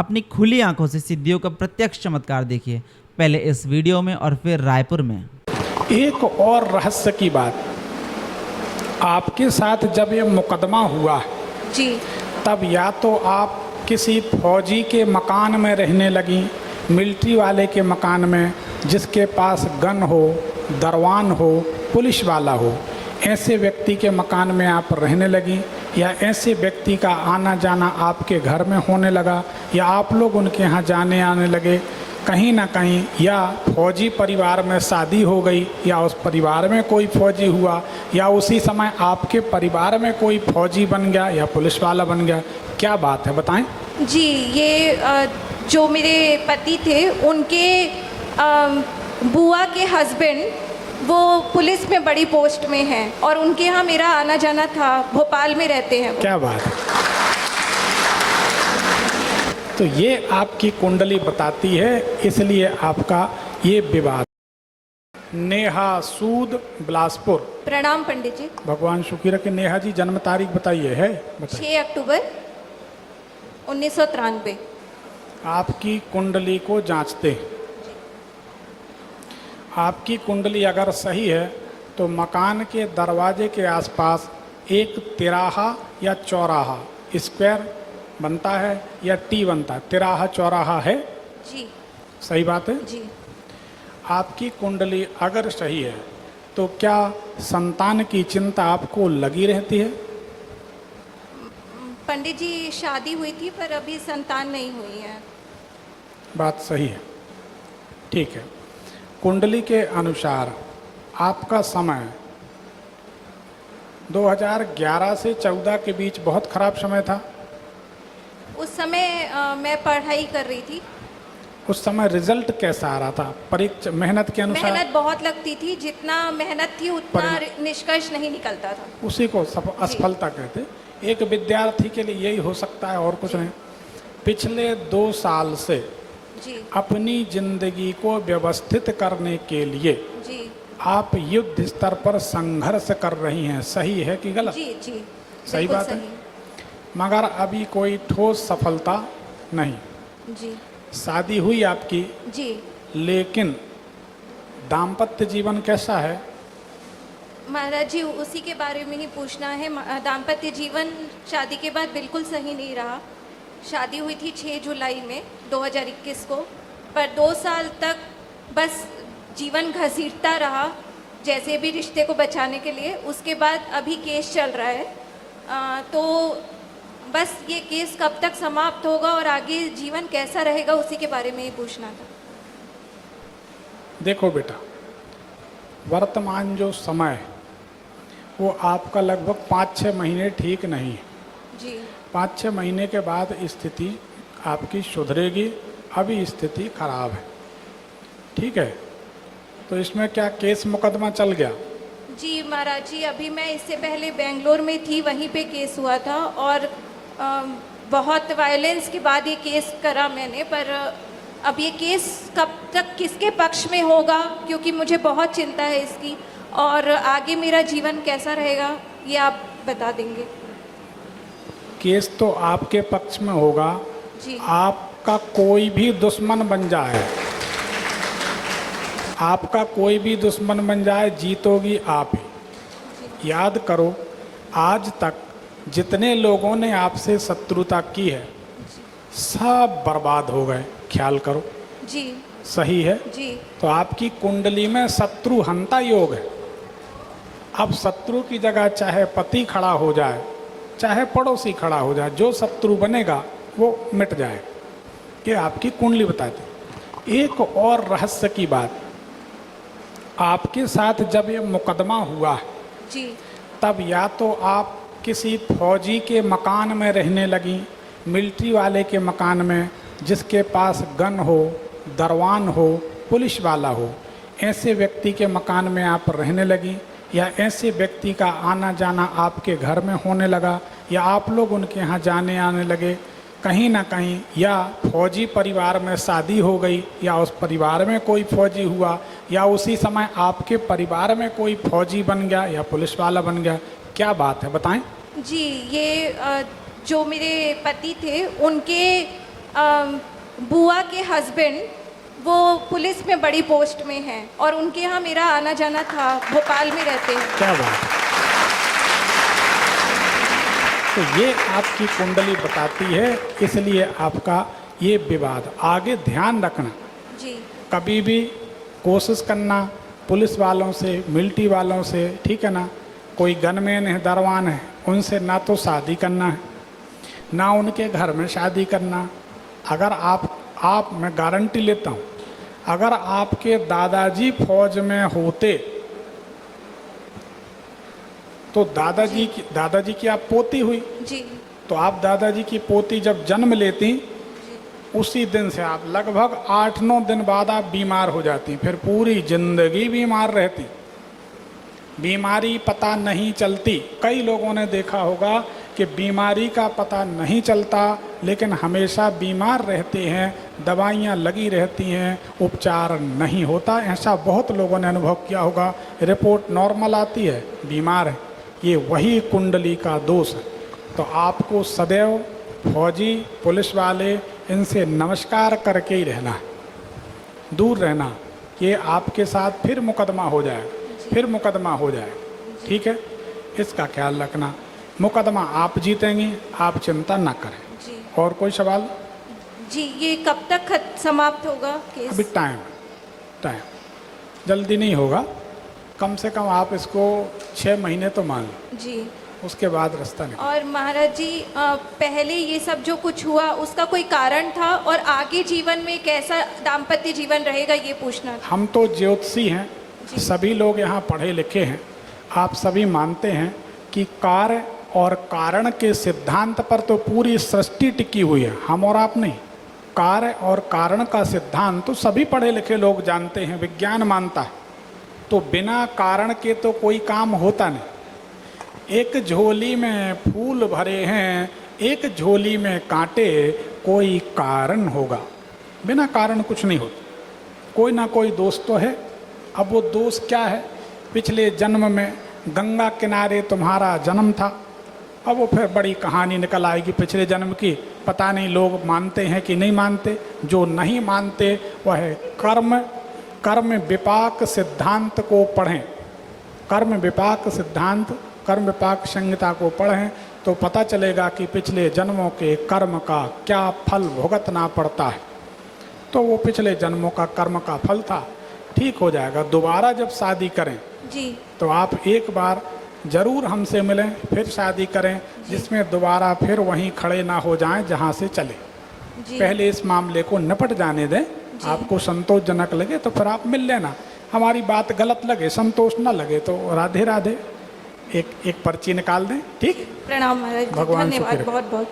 अपनी खुली आंखों से सिद्धियों का प्रत्यक्ष चमत्कार देखिए, पहले इस वीडियो में और फिर रायपुर में। एक और रहस्य की बात, आपके साथ जब ये मुकदमा हुआ जी तब या तो आप किसी फौजी के मकान में रहने लगी, मिलिट्री वाले के मकान में जिसके पास गन हो, दरवान हो, पुलिस वाला हो, ऐसे व्यक्ति के मकान में आप रहने लगी, या ऐसे व्यक्ति का आना जाना आपके घर में होने लगा, या आप लोग उनके यहाँ जाने आने लगे कहीं ना कहीं, या फौजी परिवार में शादी हो गई, या उस परिवार में कोई फौजी हुआ, या उसी समय आपके परिवार में कोई फौजी बन गया या पुलिस वाला बन गया, क्या बात है बताएं। जी, ये जो मेरे पति थे उनके बुआ के हस्बैंड वो पुलिस में बड़ी पोस्ट में हैं और उनके यहाँ मेरा आना जाना था, भोपाल में रहते हैं वो। क्या बात है। तो ये आपकी कुंडली बताती है, इसलिए आपका ये विवाद। नेहा सूद, बिलासपुर। प्रणाम पंडित जी। भगवान शुक्र के। नेहा जी जन्म तारीख बताइए है, बताइए। 6 अक्टूबर 1993। आपकी कुंडली को जांचते हैं। आपकी कुंडली अगर सही है तो मकान के दरवाजे के आसपास एक तिराहा या चौराहा, स्क्वायर बनता है या टी बनता है, तिराहा चौराहा है जी। सही बात है जी। आपकी कुंडली अगर सही है तो क्या संतान की चिंता आपको लगी रहती है? पंडित जी शादी हुई थी पर अभी संतान नहीं हुई है। बात सही है, ठीक है। कुंडली के अनुसार आपका समय 2011 से 14 के बीच बहुत खराब समय था। उस समय मैं पढ़ाई कर रही थी। उस समय रिजल्ट कैसा आ रहा था? परीक्षा मेहनत के अनुसार? मेहनत बहुत लगती थी, जितना मेहनत थी उतना निष्कर्ष नहीं निकलता था। उसी को असफलता कहते। एक विद्यार्थी के लिए यही हो सकता है और कुछ नहीं। पिछले 2 साल से जी अपनी जिंदगी को व्यवस्थित करने के लिए जी आप युद्ध स्तर पर संघर्ष कर रही हैं, सही है कि गलत? जी जी सही बिल्कुल बात है। सही। मगर अभी कोई ठोस सफलता नहीं। जी शादी हुई आपकी, जी लेकिन दाम्पत्य जीवन कैसा है? महाराज जी उसी के बारे में ही पूछना है। दाम्पत्य जीवन शादी के बाद बिल्कुल सही नहीं रहा। शादी हुई थी 6 जुलाई में 2021 को, पर 2 साल तक बस जीवन घसीटता रहा जैसे भी रिश्ते को बचाने के लिए। उसके बाद अभी केस चल रहा है, तो बस ये केस कब तक समाप्त होगा और आगे जीवन कैसा रहेगा उसी के बारे में ही पूछना था। देखो बेटा, वर्तमान जो समय है वो आपका लगभग 5-6 महीने ठीक नहीं है। जी 5-6 महीने के बाद स्थिति आपकी सुधरेगी। अभी स्थिति खराब है, ठीक है। तो इसमें क्या केस मुकदमा चल गया? जी महाराज जी, अभी मैं इससे पहले बेंगलोर में थी, वहीं पे केस हुआ था और बहुत वायलेंस के बाद ये केस करा मैंने। पर अब ये केस कब तक किसके पक्ष में होगा, क्योंकि मुझे बहुत चिंता है इसकी, और आगे मेरा जीवन कैसा रहेगा ये आप बता देंगे। केस तो आपके पक्ष में होगा। जी आपका कोई भी दुश्मन बन जाए, आपका कोई भी दुश्मन बन जाए, जीतोगी आप ही। याद करो, आज तक जितने लोगों ने आपसे शत्रुता की है सब बर्बाद हो गए। ख्याल करो। जी सही है। जी तो आपकी कुंडली में शत्रु हंता योग है। अब शत्रु की जगह चाहे पति खड़ा हो जाए, चाहे पड़ोसी खड़ा हो जाए, जो शत्रु बनेगा वो मिट जाए। ये आपकी कुंडली बताती। एक और रहस्य की बात, आपके साथ जब ये मुकदमा हुआ जी तब या तो आप किसी फौजी के मकान में रहने लगी, मिलिट्री वाले के मकान में जिसके पास गन हो, दरवान हो, पुलिस वाला हो, ऐसे व्यक्ति के मकान में आप रहने लगी, या ऐसे व्यक्ति का आना जाना आपके घर में होने लगा, या आप लोग उनके यहाँ जाने आने लगे कहीं ना कहीं, या फौजी परिवार में शादी हो गई, या उस परिवार में कोई फौजी हुआ, या उसी समय आपके परिवार में कोई फौजी बन गया या पुलिस वाला बन गया, क्या बात है बताएं। जी, ये जो मेरे पति थे उनके बुआ के हस्बैंड वो पुलिस में बड़ी पोस्ट में हैं और उनके यहाँ मेरा आना जाना था, भोपाल में रहते हैं। क्या बात है। तो ये आपकी कुंडली बताती है, इसलिए आपका ये विवाद। आगे ध्यान रखना, जी कभी भी कोशिश करना पुलिस वालों से, मिलिट्री वालों से, ठीक है ना, कोई गनमैन है, दरवान है, उनसे ना तो शादी करना है, ना उनके घर में शादी करना। अगर आप मैं गारंटी लेता हूँ, अगर आपके दादाजी फौज में होते तो दादाजी की आप पोती हुई, जी तो आप दादाजी की पोती जब जन्म लेती, उसी दिन से आप लगभग 8-9 दिन बाद आप बीमार हो जाती, फिर पूरी जिंदगी बीमार रहती। बीमारी पता नहीं चलती। कई लोगों ने देखा होगा कि बीमारी का पता नहीं चलता, लेकिन हमेशा बीमार रहते हैं, दवाइयाँ लगी रहती हैं, उपचार नहीं होता। ऐसा बहुत लोगों ने अनुभव किया होगा। रिपोर्ट नॉर्मल आती है, बीमार है। ये वही कुंडली का दोष है। तो आपको सदैव फौजी, पुलिस वाले, इनसे नमस्कार करके ही रहना है, दूर रहना। ये आपके साथ फिर मुकदमा हो जाए, फिर मुकदमा हो जाए, ठीक है, इसका ख्याल रखना। मुकदमा आप जीतेंगे, आप चिंता ना करें। जी और कोई सवाल? जी, ये कब तक समाप्त होगा केस? अभी टाइम जल्दी नहीं होगा। कम से कम आप इसको 6 महीने तो मान लो, जी। उसके बाद रास्ता नहीं। और महाराज जी, पहले ये सब जो कुछ हुआ उसका कोई कारण था, और आगे जीवन में कैसा दाम्पत्य जीवन रहेगा ये पूछना था। हम तो ज्योतिषी हैं, जी। सभी लोग यहाँ पढ़े लिखे हैं। आप सभी मानते हैं कि कार्य और कारण के सिद्धांत पर तो पूरी सृष्टि टिकी हुई है, हम और आप नहीं। कार्य और कारण का सिद्धांत तो सभी पढ़े लिखे लोग जानते हैं, विज्ञान मानता है। तो बिना कारण के तो कोई काम होता नहीं। एक झोली में फूल भरे हैं, एक झोली में कांटे, कोई कारण होगा। बिना कारण कुछ नहीं होता। कोई ना कोई दोष तो है। अब वो दोष क्या है? पिछले जन्म में गंगा किनारे तुम्हारा जन्म था। अब वो फिर बड़ी कहानी निकल आएगी पिछले जन्म की। पता नहीं लोग मानते हैं कि नहीं मानते। जो नहीं मानते वह है कर्म विपाक सिद्धांत को पढ़ें। कर्म विपाक सिद्धांत, कर्म विपाक संहिता को पढ़ें तो पता चलेगा कि पिछले जन्मों के कर्म का क्या फल भुगतना पड़ता है। तो वो पिछले जन्मों का कर्म का फल था, ठीक हो जाएगा। दोबारा जब शादी करें जी तो आप एक बार जरूर हमसे मिलें, फिर शादी करें, जिसमें दोबारा फिर वहीं खड़े ना हो जाएं जहां से चले। जी पहले इस मामले को निपट जाने दें। आपको संतोषजनक लगे तो फिर आप मिल लेना। हमारी बात गलत लगे, संतोष न लगे तो राधे राधे, एक पर्ची निकाल दें। ठीक, प्रणाम महाराज जी, भगवान धन्यवाद शुक्र। बहुत बहुत।